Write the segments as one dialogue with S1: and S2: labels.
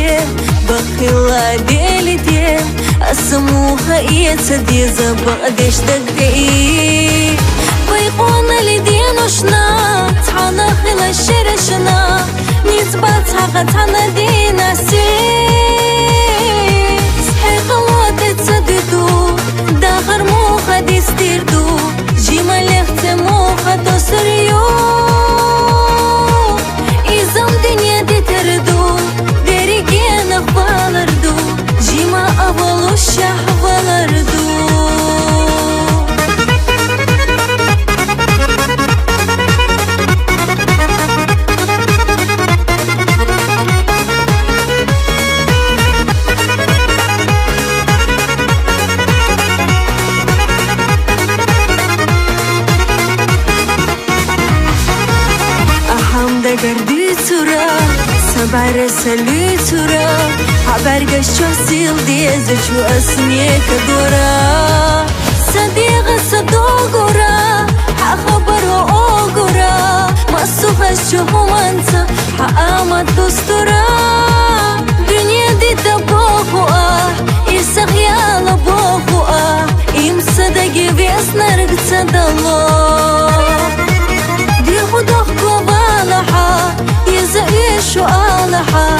S1: ديم بخلا ديلي ديم أسموها يتصدي زبادش دقدي بيقونا لدين وشنا تحانا خلا الشرشنا نتبات حقتنا دينا سيس حيق الله تتصددو داخر موخا ديستيردو جيما لخت موخا تسريو إزام دنيا دي تردو ديري جينا خبالردو جيما أبالو الشح بالردو قردي ترى سبعر سلي ترى عبرق الشوسيل ديز شو اسمي كدورا صديق صدوقورا حخبره اوقورا مصوخ الشهو منسى حقامت دستورا دنيا دي تبوخوا يسخيال بوخوا يمصدقي بيس نرق صدالله دي خدوخ كوبالحا يزا ايشو آلحا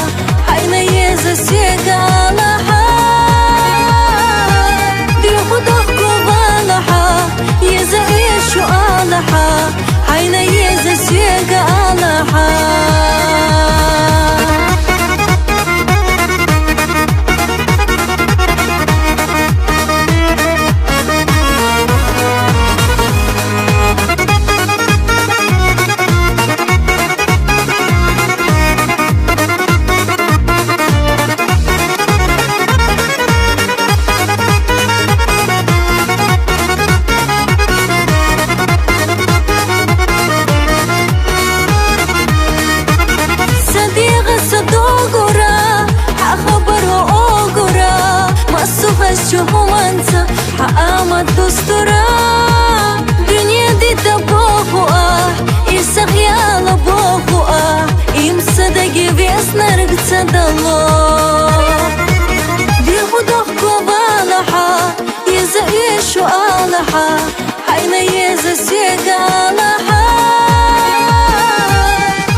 S1: حينا يزا سيقالحا دي خدوخ كوبالحا يزا ايشو آلحا حينا يزا سيقالحا شو منسى حقامت دستورا دنيا دي تبوخوا يسخيال بوخوا يمصدقي بيس نرق صدالله دي خدوخ كوبالحا يزا ايشو آلحا حينا يزا سيقالحا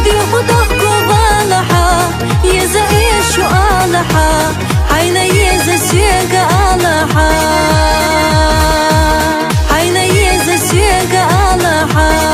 S1: دي خدوخ كوبالحا يزا ايشو آلحا حينا يزا سيقالحا حينا يزا سيقالحا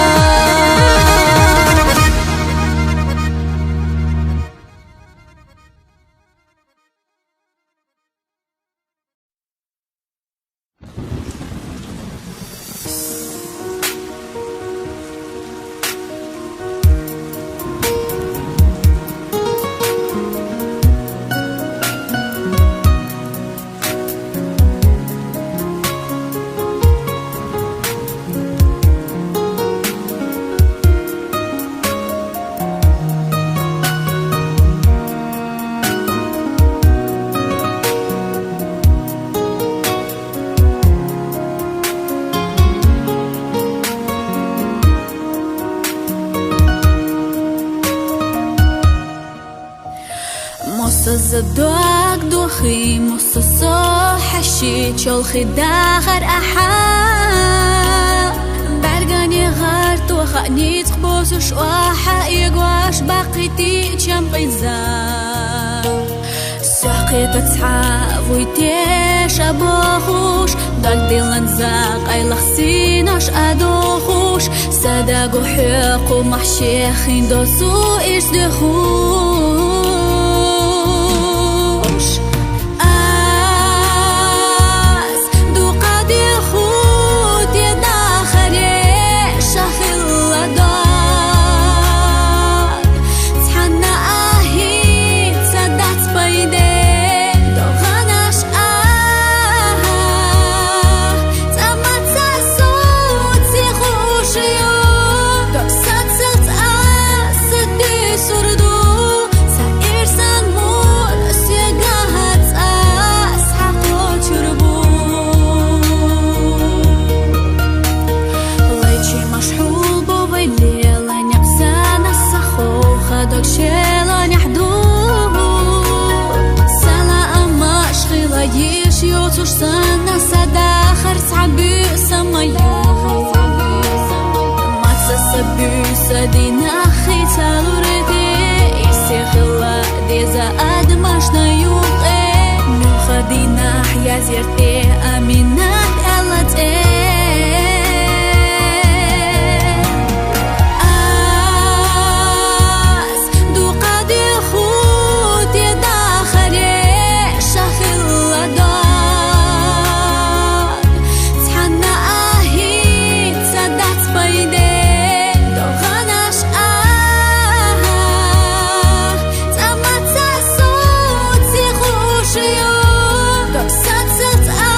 S2: زدوك دوخي مصصو حشي شولخي داخر أحا برقاني غارت وخاني تخبوس وشواحا يقواش باقيتي تشامبيزا سحقي تتسحاب ويتيش أبوخوش داك ديلان زاق أي لخسيناش أدوخوش صداقو حيقو محشيخين دوسو إيش دخوش
S3: Surdu
S2: شوش سنة سدا خرس عبي سمايو ما تسبي سدينا خي تالورتي يسي خلا دي زاد ماشنا يوقي من خدينا حيا زيرتي أمينات ألت
S1: Sunset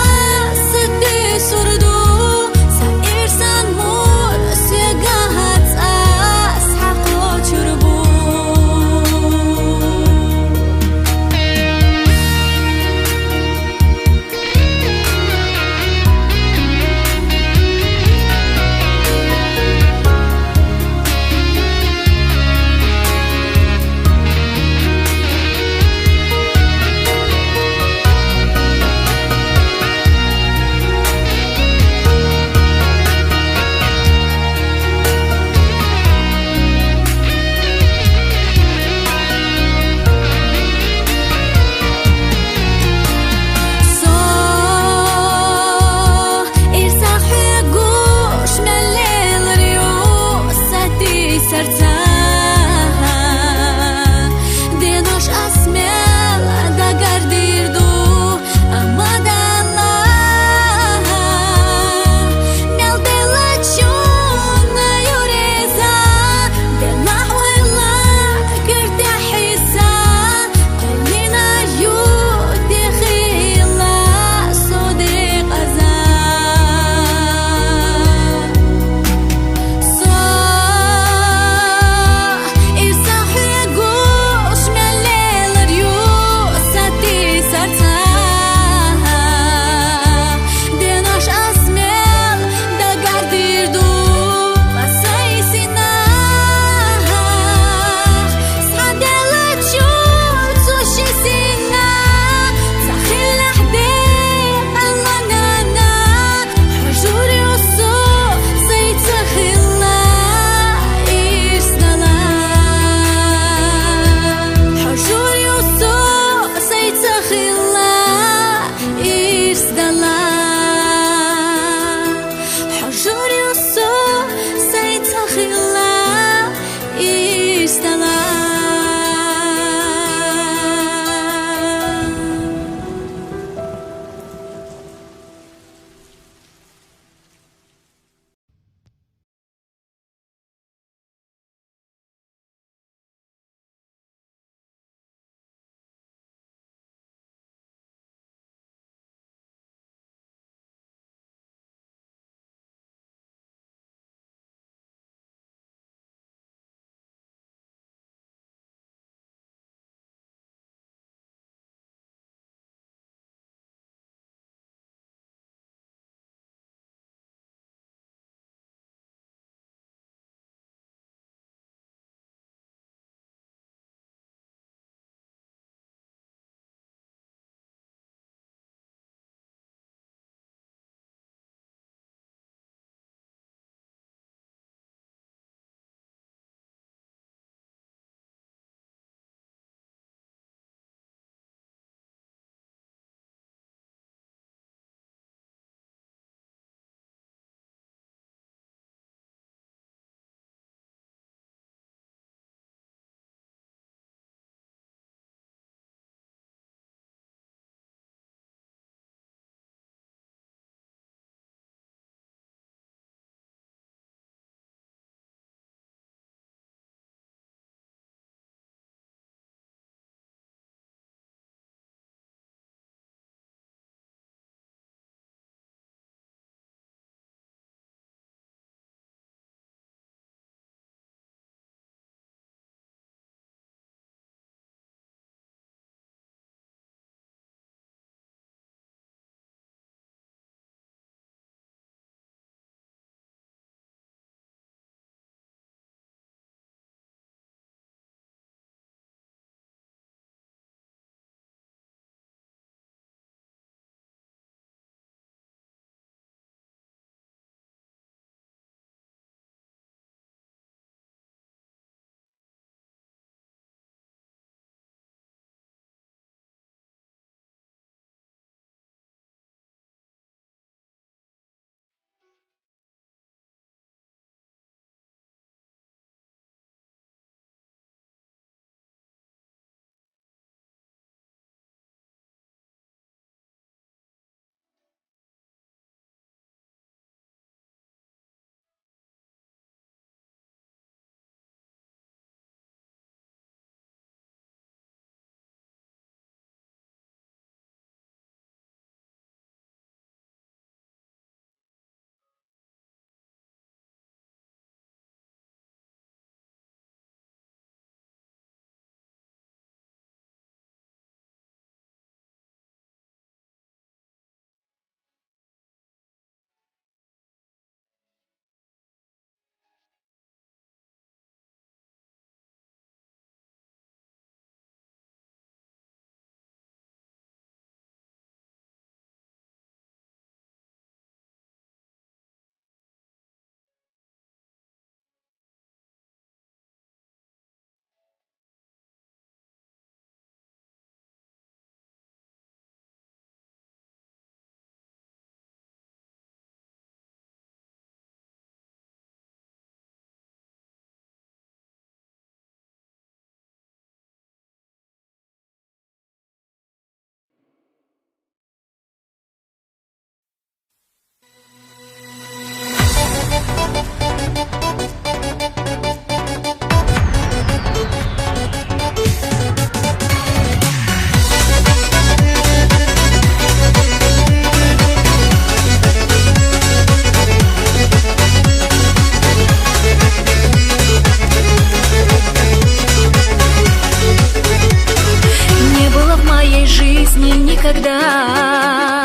S2: жизни никогда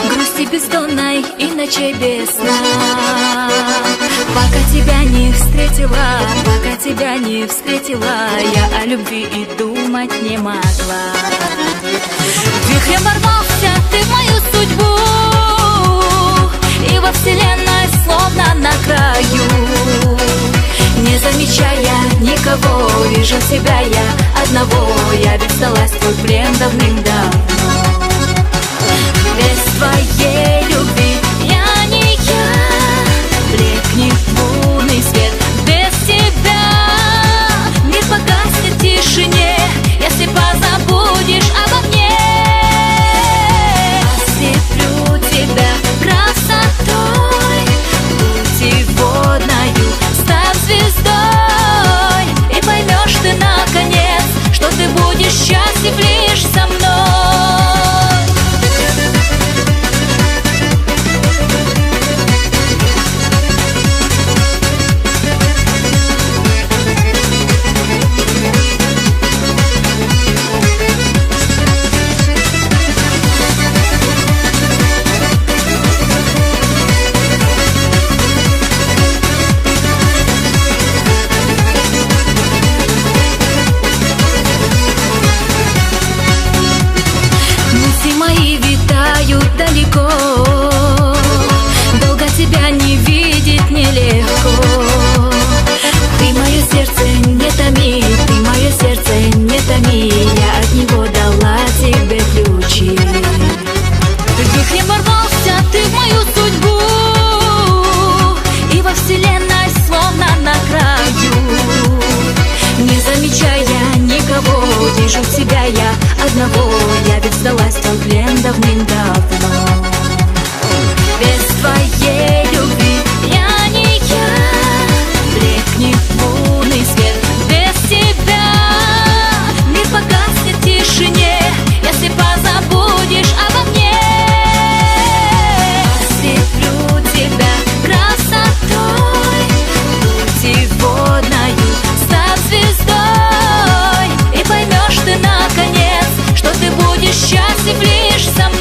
S2: грусти бездонной и ночей без сна. Пока тебя не встретила, пока тебя не встретила, я о любви и думать не могла. Вихрем ворвался ты в мою судьбу, и во вселенной словно на краю. Не замечая никого, вижу себя я одного. Я ведь сдалась в твой плен давным-давно. Без твоей любви я не я. Блекнет лунный свет. Без тебя мир погаснет в тишине, если позабудешь обо мне. Ослеплю тебя красотой путеводною, став звездой, и поймешь ты наконец, что ты будешь счастлив лишь со мной. Далеко, долго тебя не видеть нелегко. Ты мое сердце не томи, ты мое сердце не томи. Я от него дала тебе ключи. Вихрем ворвался ты в мою судьбу, и во вселенной словно на краю. Не замечая никого, вижу себя я одного. Я ведь сдалась в твой плен давным-давно. Без твоей любви я не я. Блекнет лунный свет. Без тебя мир погаснет в тишине, если позабудешь обо мне. Ослеплю тебя красотой путеводною, став звездой, и поймешь ты наконец, что ты будешь счастлив лишь со мной.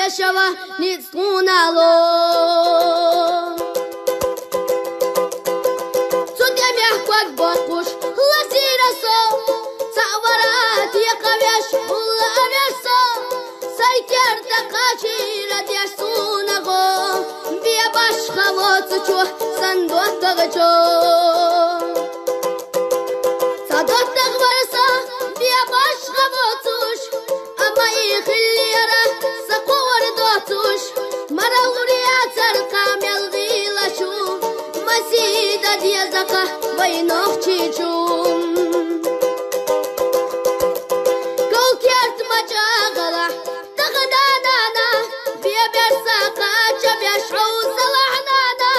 S3: Yaşava nitskunalo Судя мягкот бокуш лазирасо Саварат якавяш улавясо Сайкер такачира дясунаго Бия башхавоцучу сандуатагачо Садоттаг варса бия башхавоцуш Ама ихиллера مروريات سرقام يلغيلشو مسيدة ديزاقة بينوخ تشيشوم كل كيرت مجاغلة تغنانانا بيا بيرساقة جبيشعو صلحنانا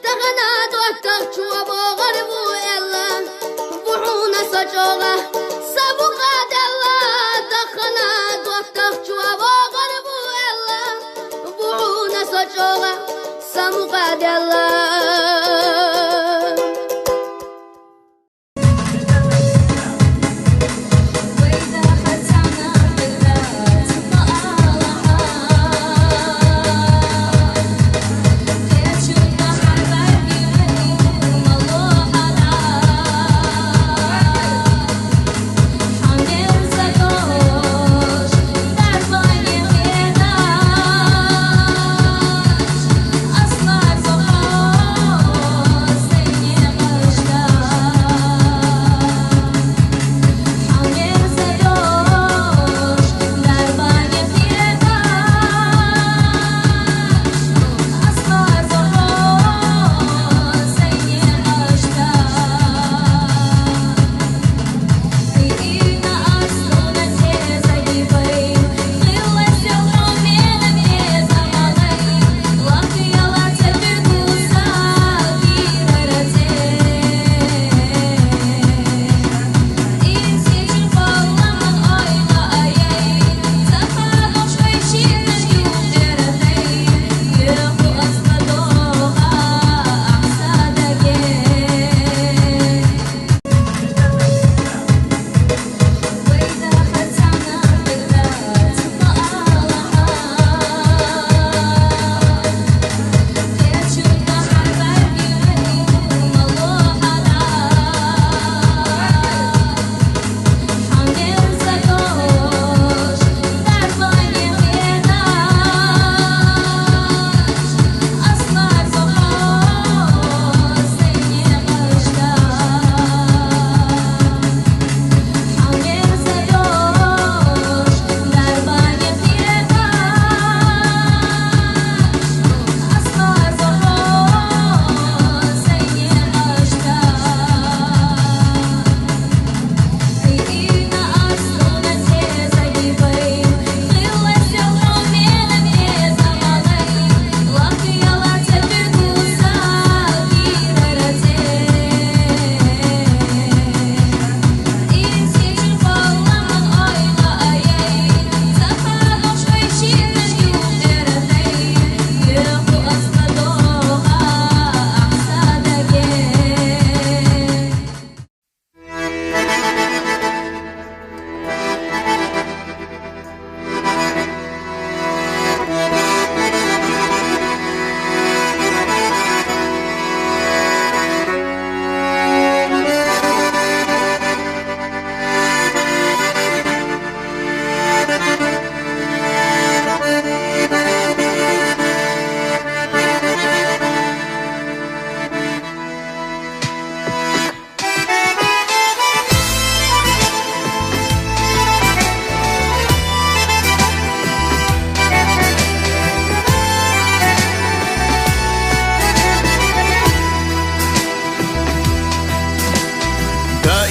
S3: تغنا دوتغشو أبو غربو إلا بوحونا سجوغة سابقا دلا تغنا دوتغشو أبو Sochoga samuka della
S2: أصلا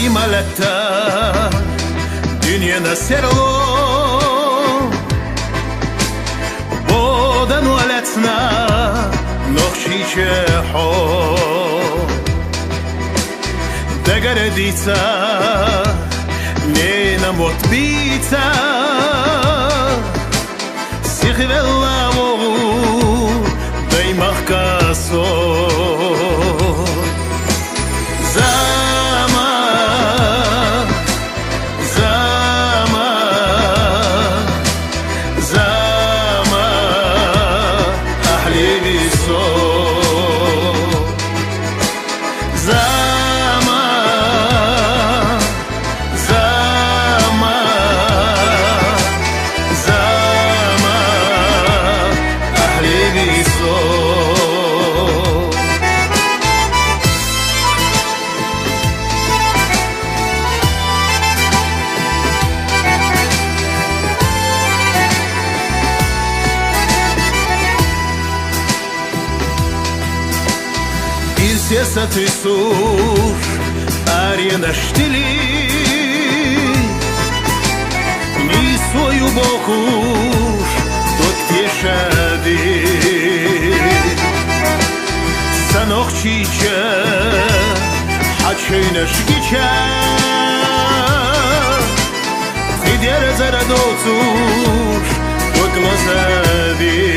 S4: maletta dünyana serlo bodan waletna nochi cheho dagaredita nena motbita sikhvelamo dai markaso Сердце ты суш, арена штили, ни свою бокуш, тот тешады. Санох чича, хачейна шгича, придер зарадоцуш, тот глазави.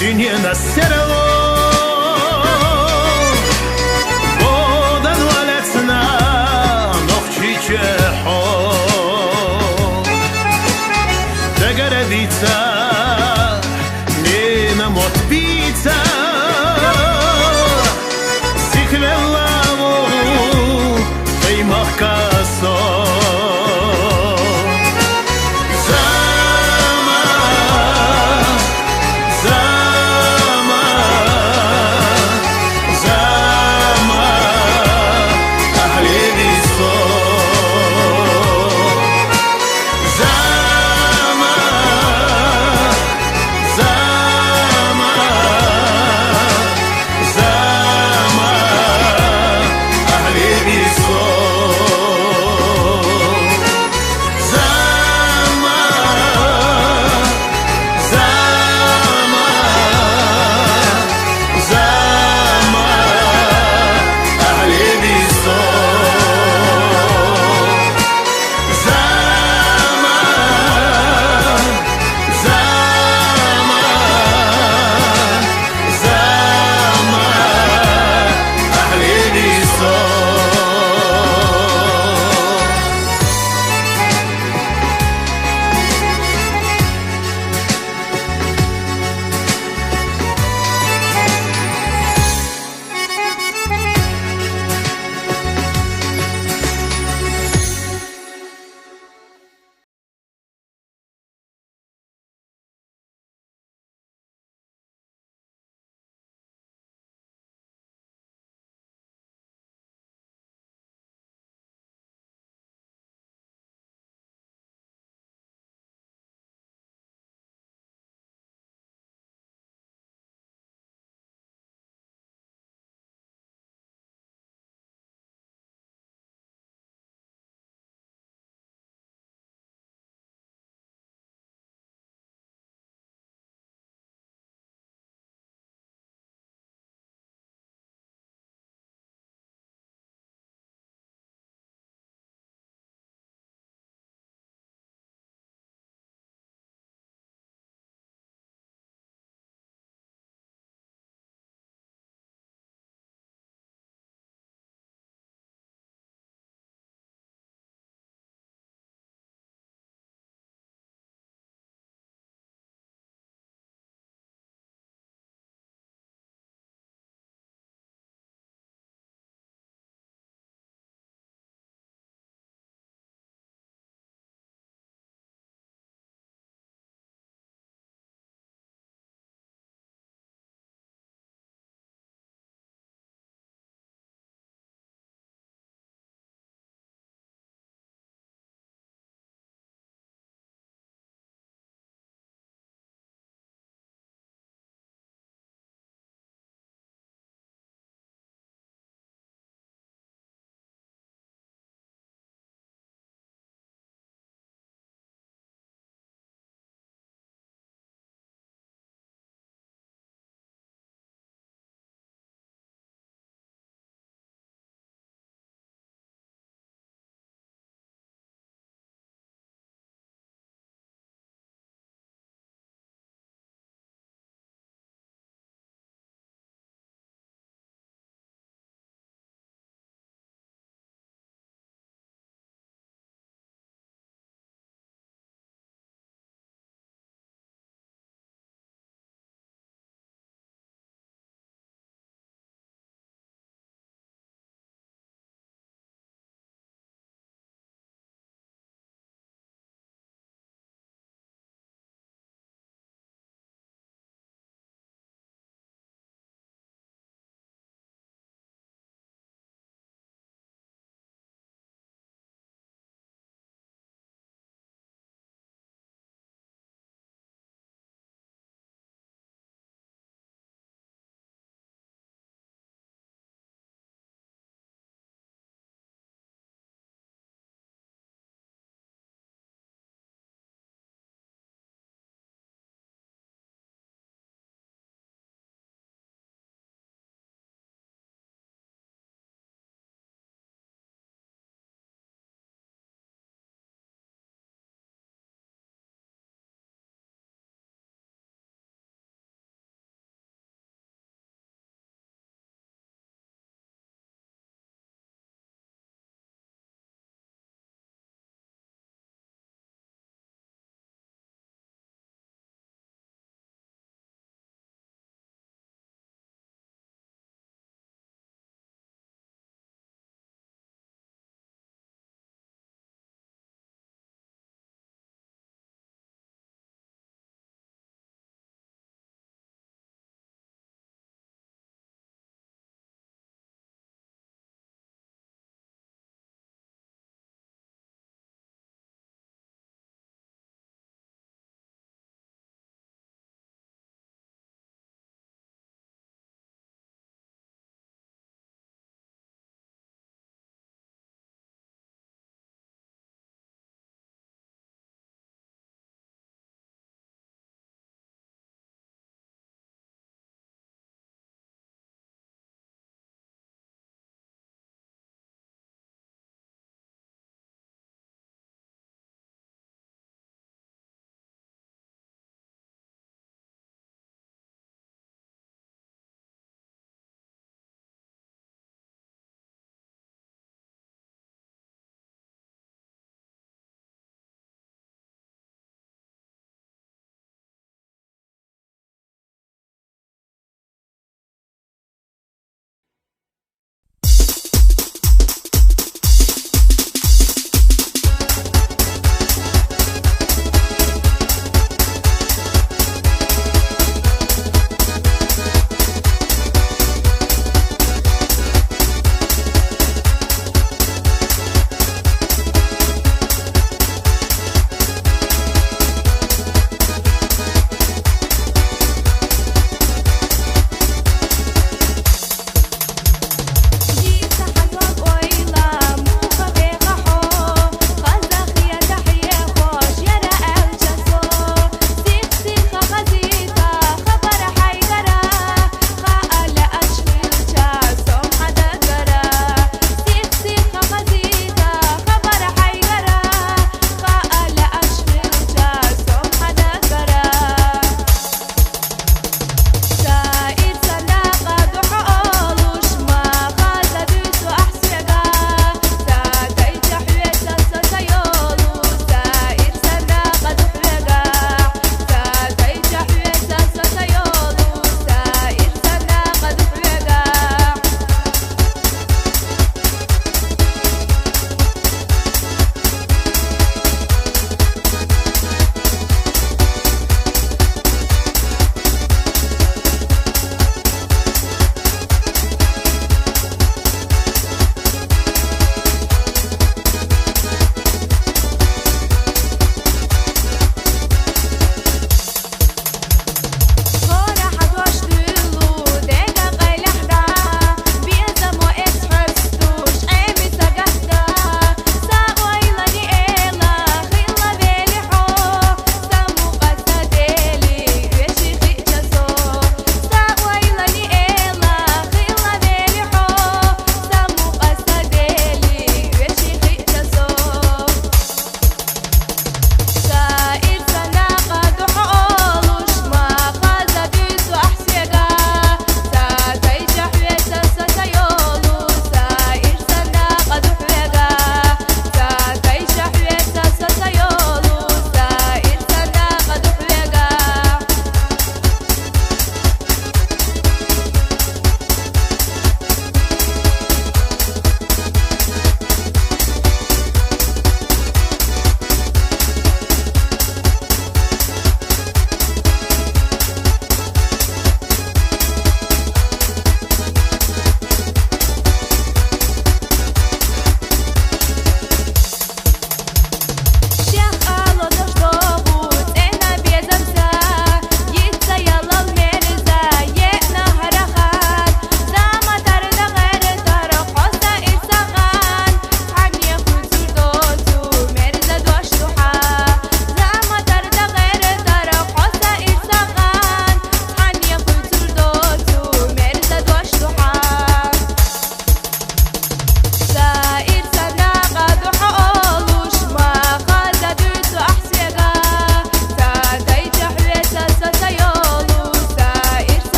S4: Dünyana seralo bodan waletna nochi cheho dagaredita nena motbita sikhvelamo dai markaso Zama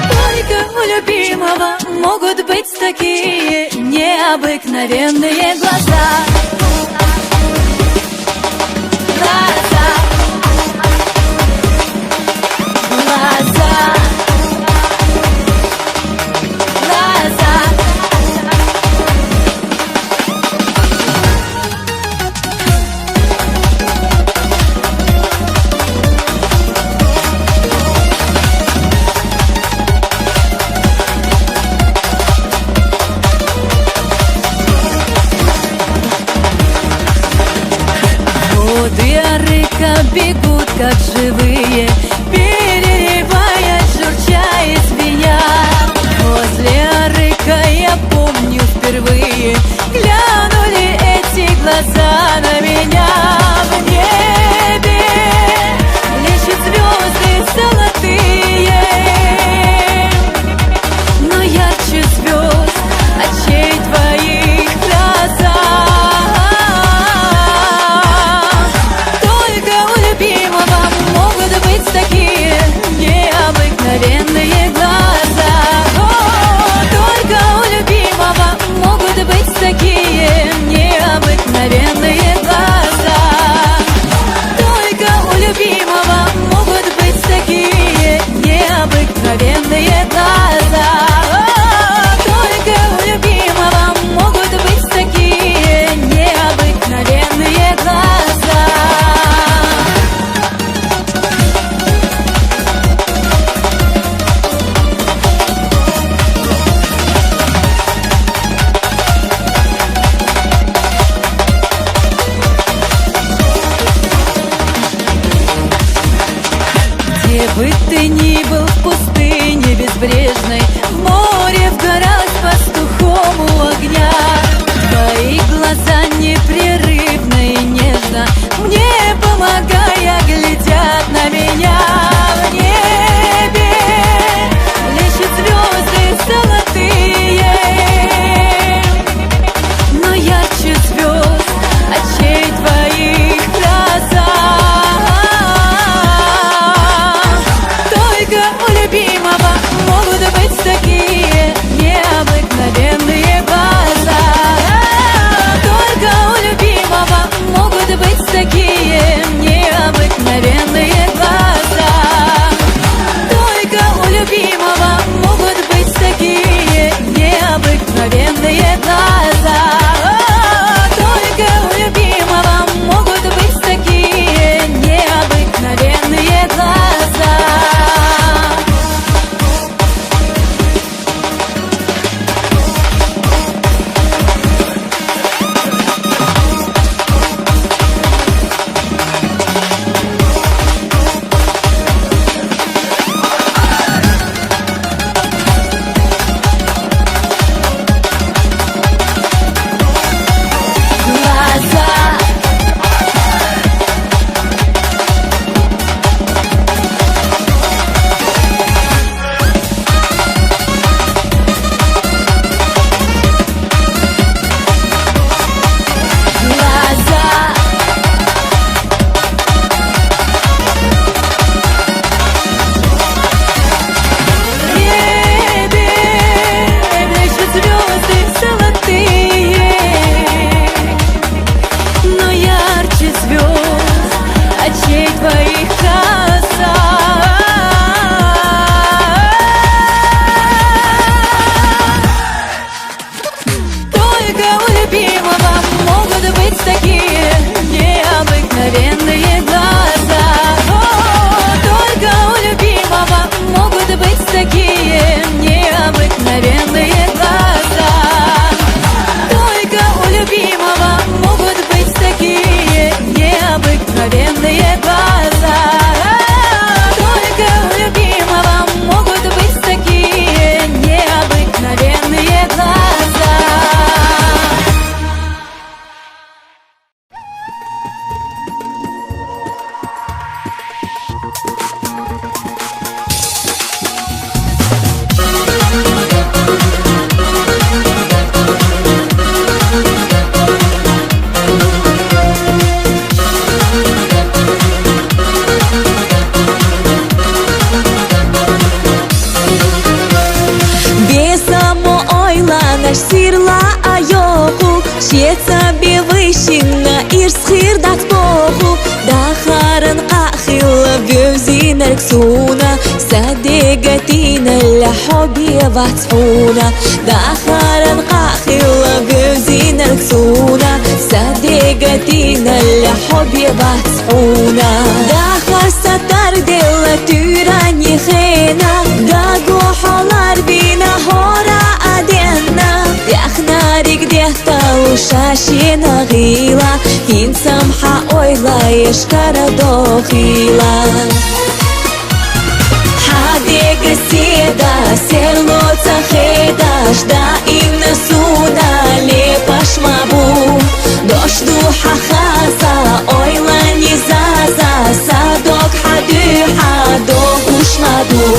S1: Только у любимого могут быть такие необыкновенные глаза. Глаза, глаза, глаза. Воды река бегут, как живые, переливая, журча и звеня. Возле река я помню впервые глянули эти глаза на меня. В небе лечат звезды золотые, но ярче звезд очей твоих глаза. Могут быть такие сирла айоху Шеца бевышина ир схир датбоху Дахаран قاخل بيوزينا الكسونا صديقتينا الحب يبعتحونا دخل قاخل بيوزينا الكسونا صديقتينا الحب يبعتحونا دخل ستر دل توراني خينا داقو حولار بينا هورا أدينا يخنا رقديتا وشاشينا غيلا هين سمحة أويلا يشكر دخيلا حديق السيدة سيرلو تخيداش دائم نسونا لباش مابو دوش دوحة خاصة أويلا نزازة صادوك حدو حدوك وش مادو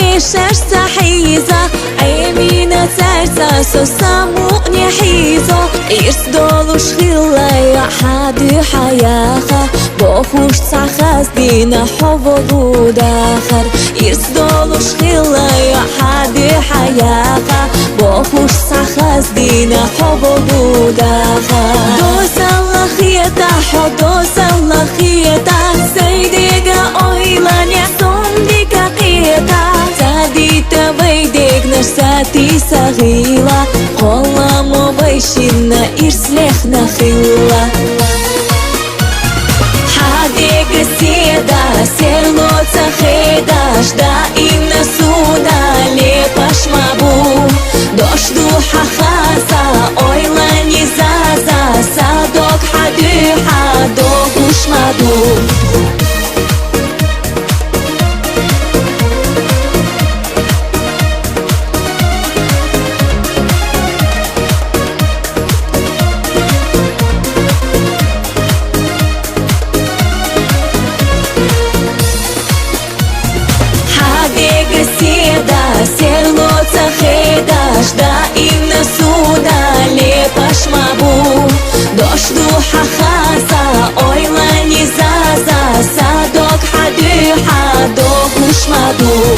S1: إيشاش صحيزة عيمينا تارسة سو ساموني حيزة إرسدولو شخيلا يا حادي حياخا بوخوش تسعخاز دينا حفظو داخر إرسدولو شخيلا يا حادي حياخا بوخوش تسعخاز دينا حفظو داخر دوس الله خيطة حدوس الله خيطة سيديقا أويلا نعصم ديكا قيطة تاديتا بيديك نرساتي صغيرة قولا مبيشنا إرسلخنا خيلا حديق السيدة سيرلو تخيداش دائم نسونا لباش مابو دوش دوحة خاصة أويلا نزازة صادوك حدو حدوك وش مادو سيرلو تخيداش دائم نسونا لباش مابو دوش دوحة خاصة أويلا نزازة صادوك حدو حدوك وش مادو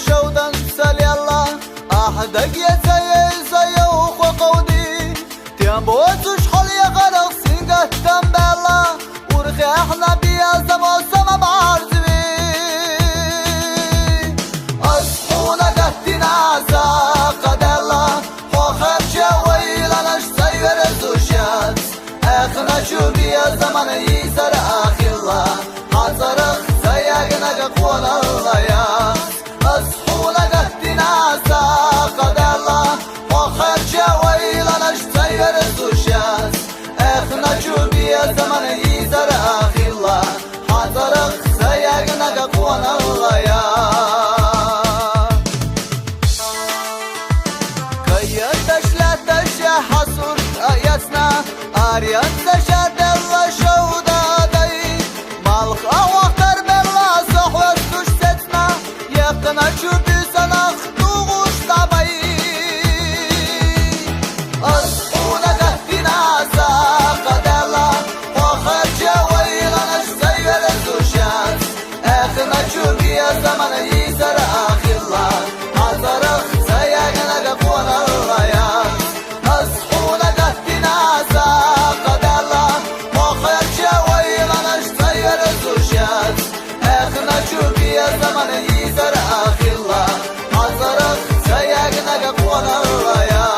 S5: شودن سليلا أحدك يا زي وخو قودي تيمبوتش حلي غرق سينجا تنبلا ورخي احنا بيا زمو سما بعرزبي أصحونا قهتنا زاقدلا وخير شويلا نشتير الزوشات اخنا شو بيا زمان يسر اخيلا حزرخ زيقنا قول الله يا أصحونا قهتنا زاقدلا وخير شويلا نشتير الزوشات اخنا شو بيا زمان يسر اخيلا حزرخ زيقنا قول الله يا حصر آياتنا آريان تشاد الله شودا داي مالخ أوقتر بالله صحوة تشتتنا يقنا شوبي سنخ توغوش طبعي أصحونا قهتنا ساقد الله وخير جويلنا نشتير الزوشات اخنا شوبي زمن يسر آخي الله حضرخ سيقنا قفون الله يا أصحونا قهتنا ساقد الله وخير جويلنا نشتير الزوشات اخنا شوبي زمن يسر آخي الله حضرخ سيقنا قفون الله يا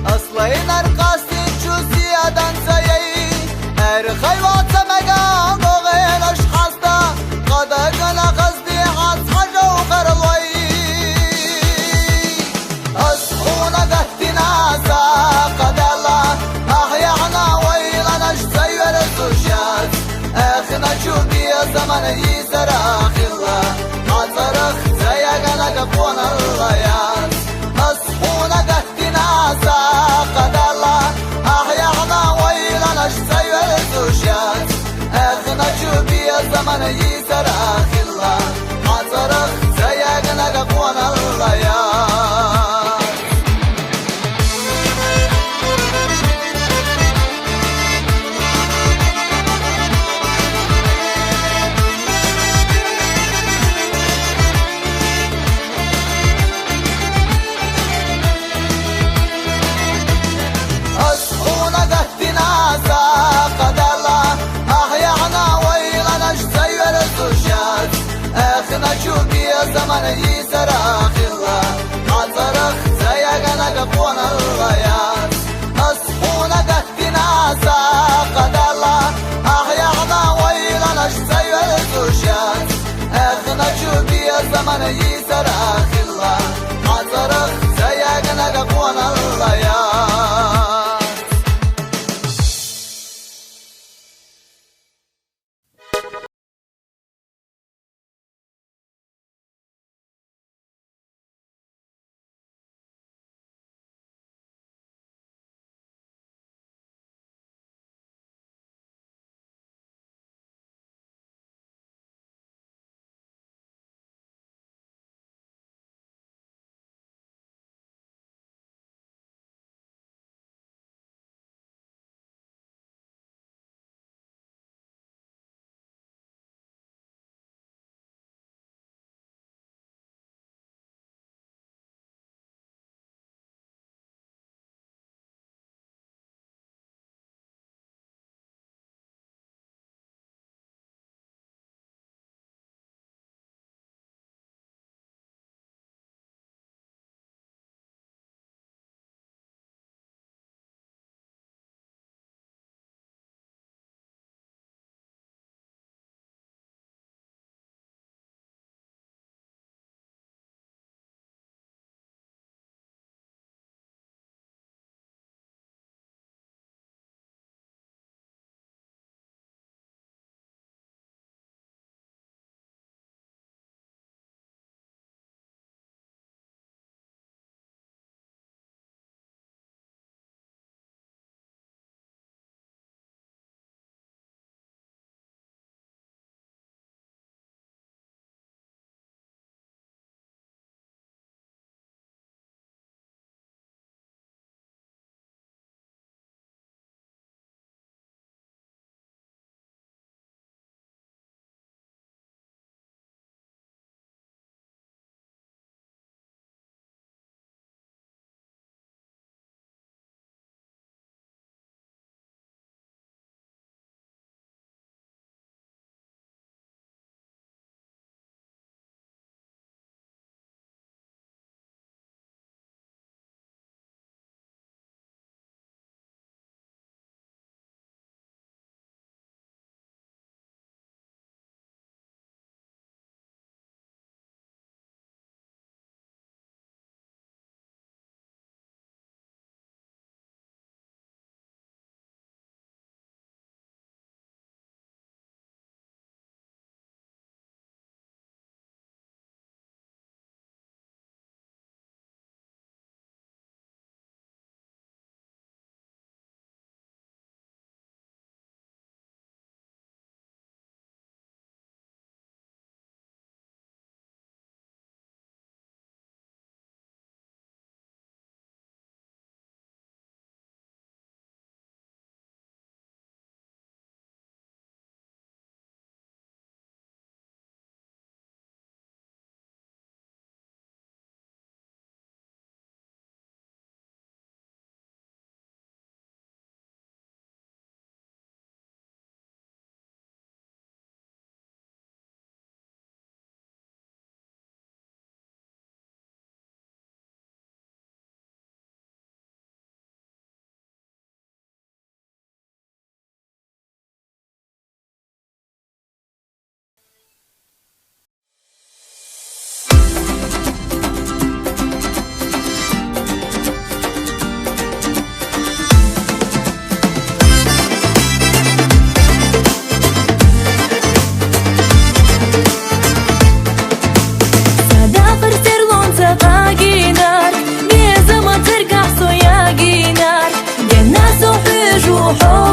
S5: أصلين أرقاستين شو زيادة زيي أرخي واتمقام بغين أشخاصتا قدقنا قصدي عاص حاجة وغرلوي أصحونا قهتنا ساقد الله أحيانا ويلنا شزير الزوجات اخنا شو بيا زمن يسر آخي الله حزرخ زيقنا قفون الله ياس أصحونا قهتنا ساقد الله أحيانا ويلنا شزير الزوجات اخنا شو بيا زمن يسر آخي الله حزرخ زيقنا قفون الله ياس أصحونا قهتنا ساقد الله أحيانا ويلنا شزير الزوجات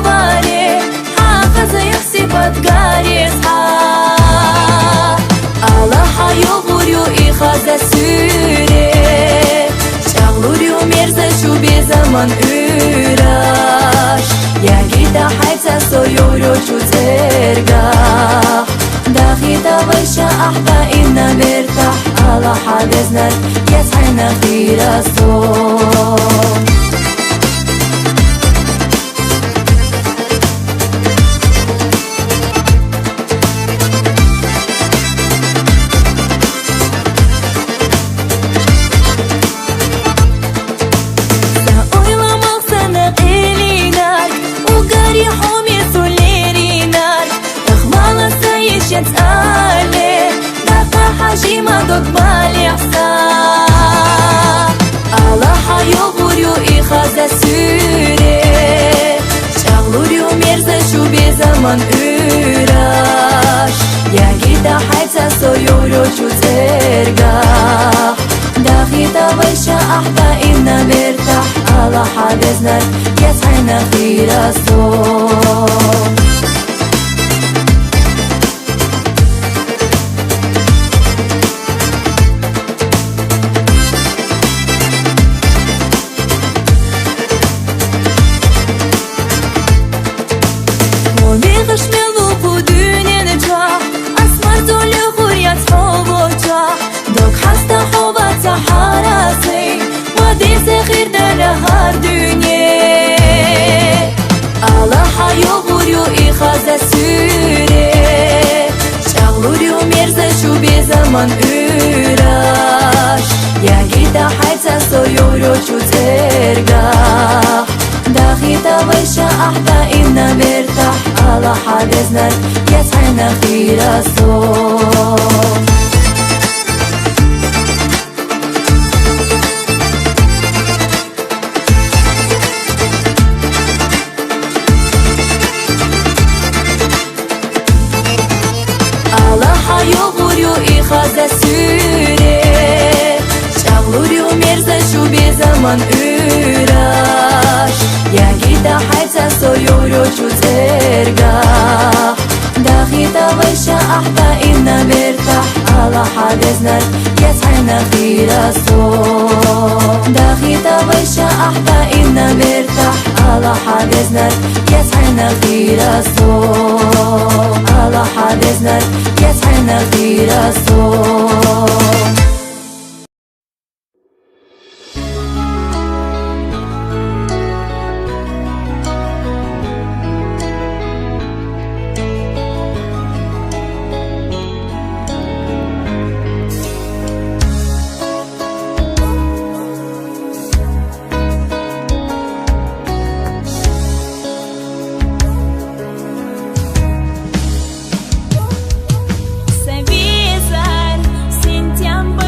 S1: говори, حافظ يحسب تقاري صحاب الله حيغوريو إخذ سوري شغلوريو ميرزا شو بزمان أوراش يا جيدا حيث سيورو شو ترقح داخي تبشا أحبا إنا مرتاح الله حابزنا يسعنا في رسول تسألي دقا حجيمة ضد بالي حساب الله حيغوريو إخذ سوري شغلوريو ميرزا شو بزمان أوراش يا جيدا حيث سيورو شو ترقح داخي تبشا أحبا إنا مرتاح الله حابزنا يسعنا في رسول خير نهار دنيا الله حيغوريو إخذ سوري شغلوريو ميرزا شو بزمان أوراش يا جيدا حيث سيورو شو ترقح داخي تبشا أحبا إنا مرتاح الله حابزنا يسعنا في رسول إخذ سوري شغلوريو ميرزا شو بزمان أوراش يا جيدا حيث سيورو شو ترقح داخي تبشا أحبا إنا مرتاح الله حابزنا يسعنا في رسول داخي تبشا أحبا إنا مرتاح الله حابزنا يسعنا في رسول الله حابزنا يسعنا في رسول
S2: Сентябрь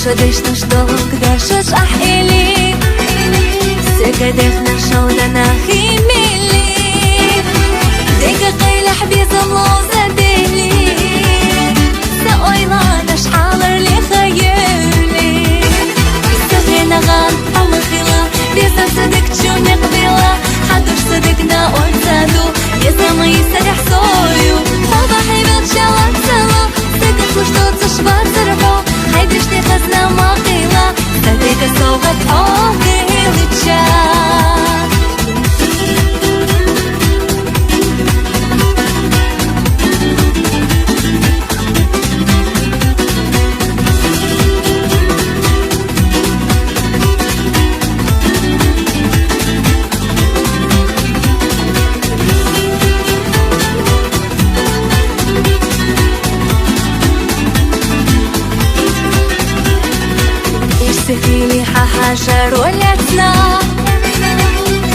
S1: دش نشتاق دشش أحيلي سكدخنا شودنا خيميلي ديك قيل حبيز الله زديلي سأويلا نش حاضر لي خيالي سخينا غان عمر خلا بيزا صدق تشوني قبيلة حدوش صدقنا أرسادو بيزا ما يسرح صويو خوضا حيبت شالات سلا سكت وشتوت تشبار زربو هيدش تخزنا ما قيلة صدق صوغت عوقي لتشاك سفيلي ححشر ولتنا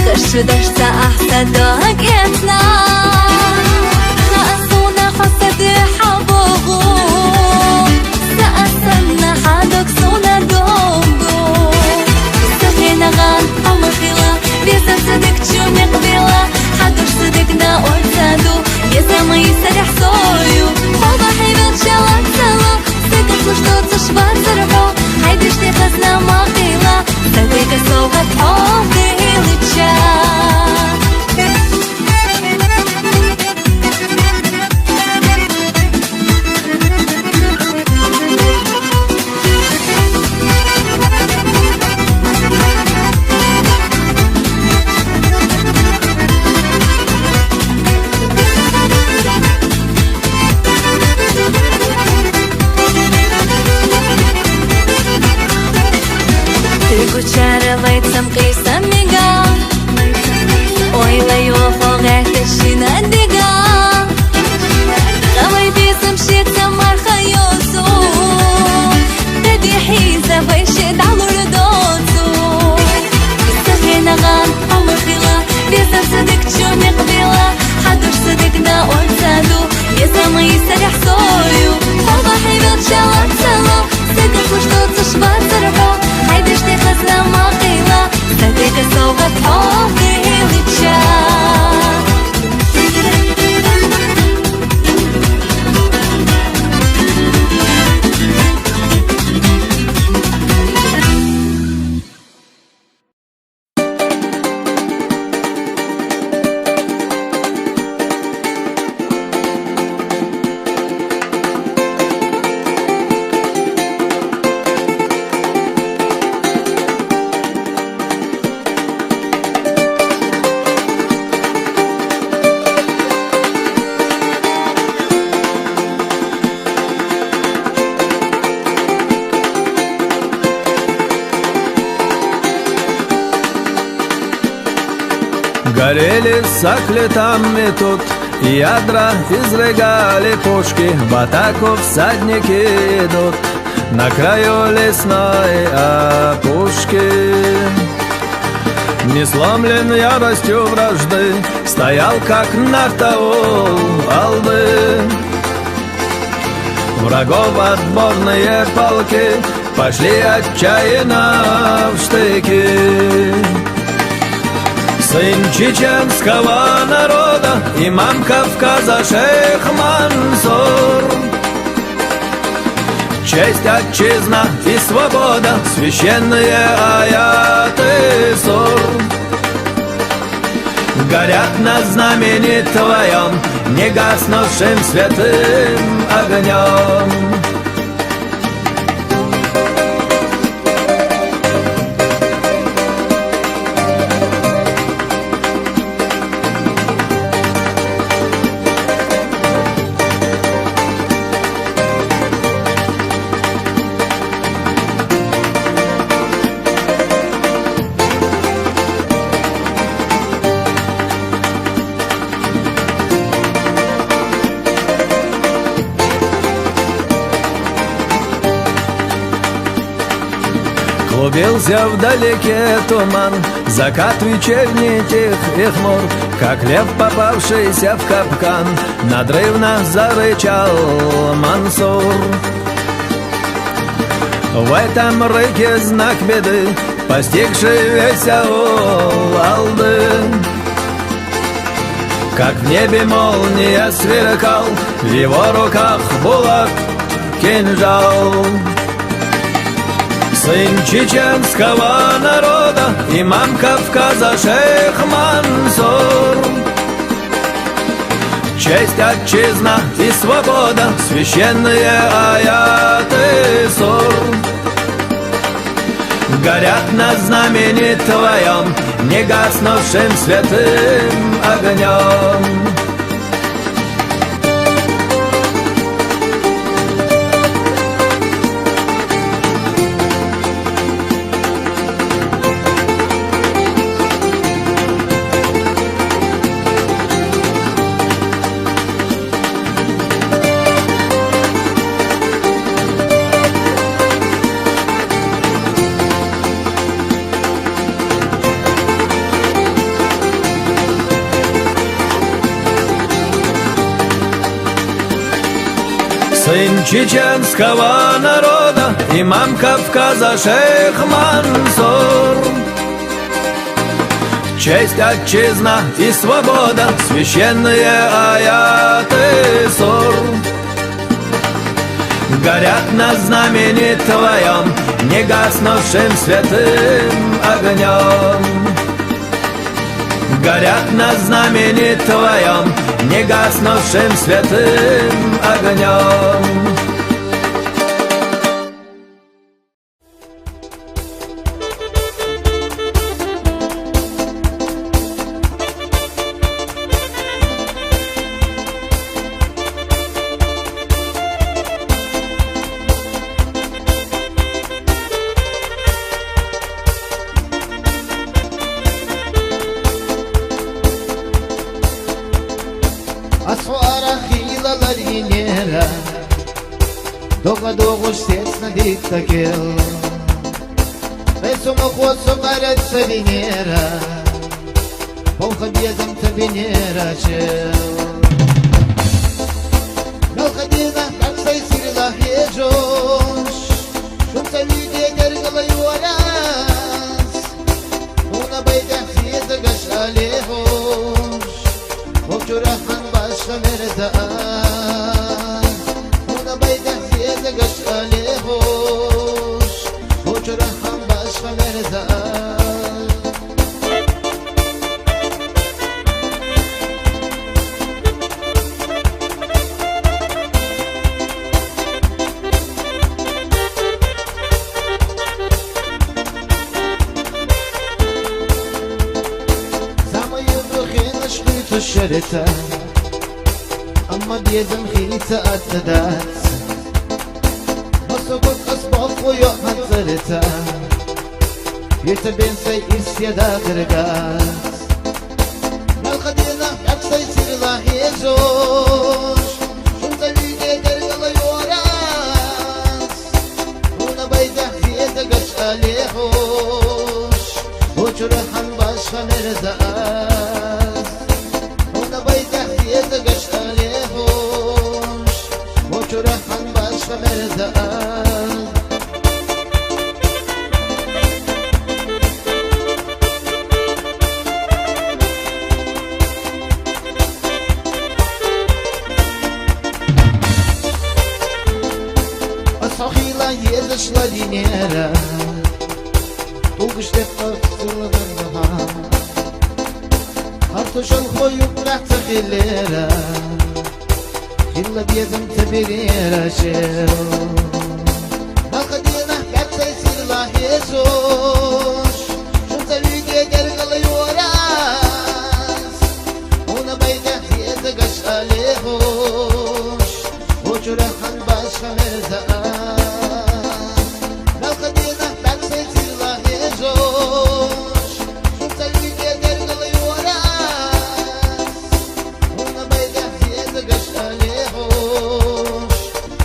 S1: خش دشت أحسد داقيتنا خاصونا حسد حبوغو سأسلنا حدك سونا دوغو سخينا غان عمر خلا بيزا صدق تشوني قبيلة حدوش صدقنا أرسادو بيزا ما يسرح صويو خوضا حيبت شالات سلا سكت وشتوت تشبار زربو هيدش تخزنا ما قيلة صدق صوغت عوقي لتشاك Кучаровайцам кейсам мига Ойлаю фогах тащина дига Давай бисам щитсам мархайосу Тади хиза вайшит алур доцу Сахина ган عمر خلا بيزا صدق تشومي قبيلة حدوش صدقنا أرسادو بيزا ما يسرح صويو خوضا حيبت شالات سلا سكت وشتوت تشبار زربو هيدش تخزنا ما قيلة صدق صوغت عوقي لتشاك
S6: Горели сакли там и тут, ядра изрыгали пушки, в атаку всадники идут на краю лесной опушки. Не сломлен яростью вражды, стоял как нарта у албы. Врагов отборные полки пошли отчаянно в штыки. Сын чеченского народа, имам Кавказа шейх Мансур. Честь, отчизна и свобода, священные аяты сур. Горят на знамени твоем, не гаснувшим святым огнем. Клубился вдалеке туман, закат вечерний тих и хмур, как лев, попавшийся в капкан, надрывно зарычал Мансур. В этом рыке знак беды, постигший весь аул Алды. Как в небе молния сверкал, в его руках булат, кинжал. Сын чеченского народа, имам Кавказа шейх Мансур. Честь, отчизна и свобода, священные аяты сур. Горят на знамени твоем, не гаснувшим святым огнем. Сын чеченского народа, имам Кавказа шейх Мансур. Честь, отчизна и свобода, священные аяты сур. Горят на знамени твоем, не гаснувшим святым огнем. Горят на знамени твоем, не гаснувшим святым огнем.
S7: Doğu sesna dikta gel Besumo khoso qarat sabinera Polka biezam tabinera chel Melkhadina kaksay sirla hejosh Shumsa vide gargala yuaras Una bayda khiyza gash alehosh Vokjurahan başka merdan Una bayda gash alehosh Vokjurahan başka merdan شرتا أما بيزم خيلتا أتدات بصبت أصباف ويوحد صرتا يتبين سي إسيادا غرقات مالخدينا أكسا يسير الله يزوش شمسا بيجي درقل يوراس هنا بيدا خيزا قش أليحوش وجرحان باشا مرزاس Yeza gash alehosh Vokjurahan başka merdan Asakhila yeza shladinera Tulgıştep qasırlığında Artoşan koyup bıraktı khillera Khilla biyezim tebirera şel Malkadina kapsa yisirla yezoş Şumsa büyüge gergalı yuvaras Ona bayda yeze gaş alehoş Vokjurahan başka merdan Malkadina kapsa yisirla yezoş Şumsa büyüge gergalı yuvaras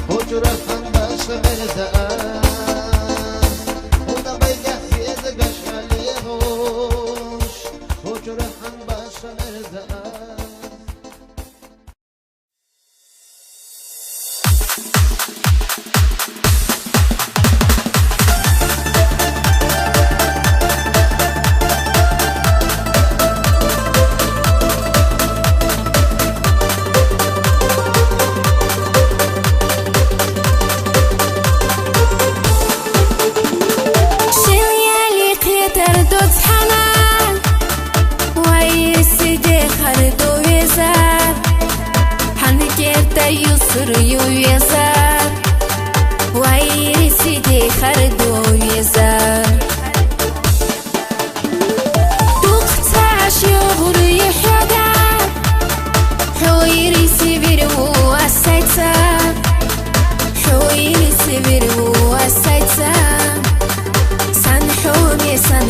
S7: Vokjurahan başka merdan Ona bayda yeze gash alehosh Vokjurahan başka merdan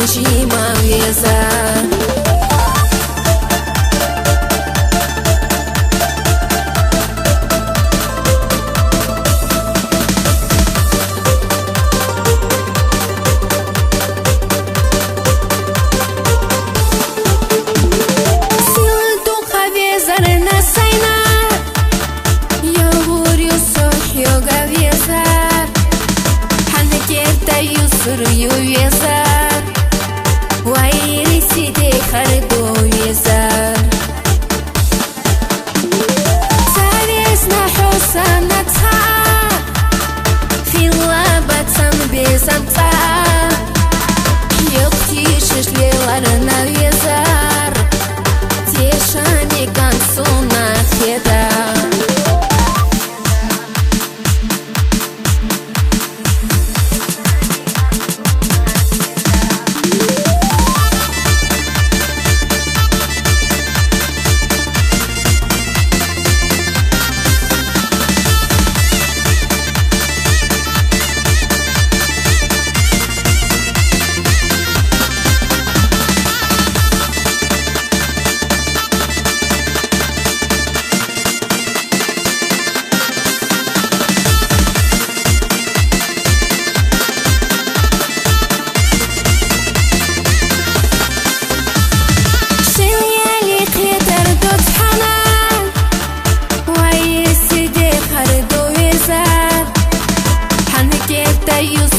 S2: sanjima veza Suryu vezar Wairi side khardo vezar Zaresna hosana tsa Fila batsam bezam tsa Yokti shishlelarna vezar Teshani kansuna khedar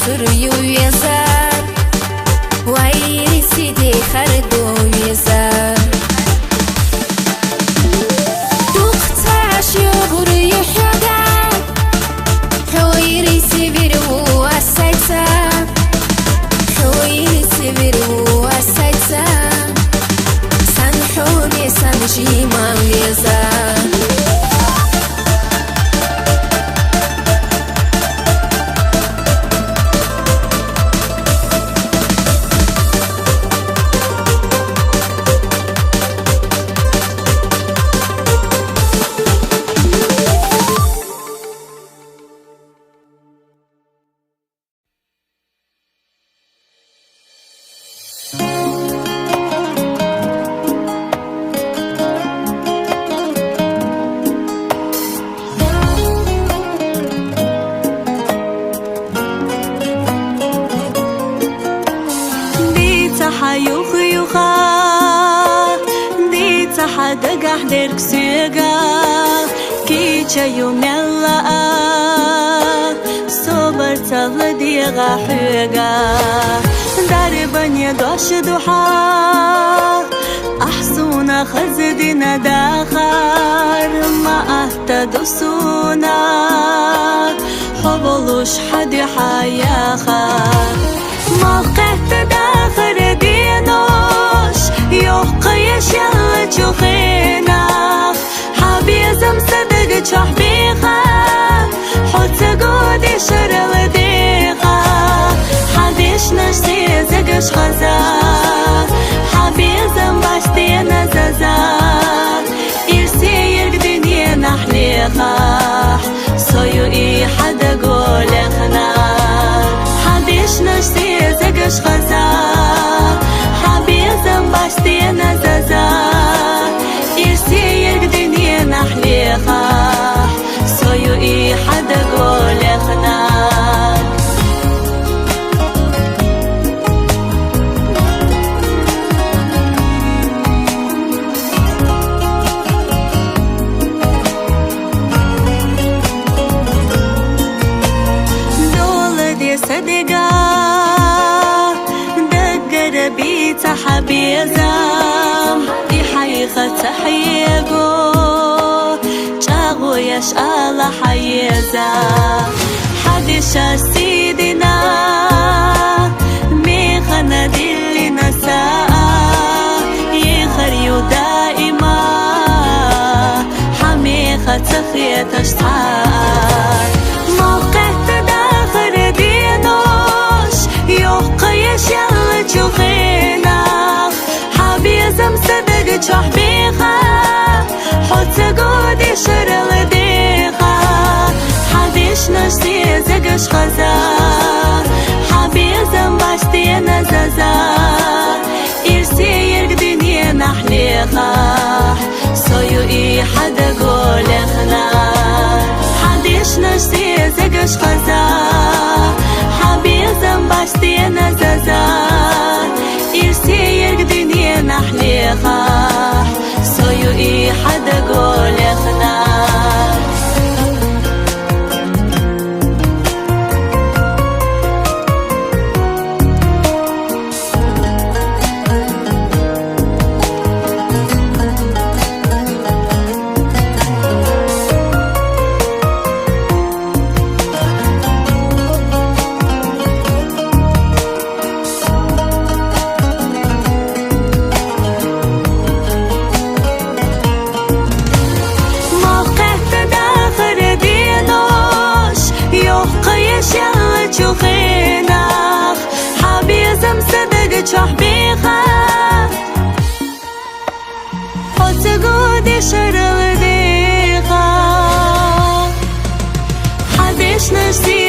S2: Suryu vezar Wairi side khardo vezar Tuqtash yubur yuhda Wairi siviru asayta Wairi siviru asayta Sanhuni sanjima vezar Dagah derk suga kicha yumella sobar tavla diga huga darbanya dosh duha ahsuna khazidina dakhar ma ahtadusuna hubulush hadi hayaha موقعت داخل دينوش يوقيش يلا تشوخينا حبيزم صدق تشحبيخا حوت قودي شرل ديخا حديش نشتي زقش خزا حبيزم باشتينا زازا إرسي يقدني نحليخا سويو إي حدا قولخنا حديش نشتي زقش خزا حبيزم باشتينا زازا إرسي يقدني نحليخا سويو إي حدا قولخنا حبيزم يحيخة تحيقو جاغو يشأل حيزا حديشة سيدنا ميخنا دلي نساء يخريو دائما حميخة تخية تشتاق موقع تداخل دينوش يوقيش يلا تشوخينا حبيزم صدق تشحبيخا حوت قودي شرل ديخا حديش نشتي زقش خزا حبيزم باشتي نزازا
S1: نحليقة سويو إي حدا قولخنا حديش نشتي زقش خزا حبيزم باشتينا زازا إرسي يقدني نحليقة سويو إي حدا قولخنا شوخيناخ حبيزم صدق شحبيخا حتقودي شرغ ديخا حديش نشتي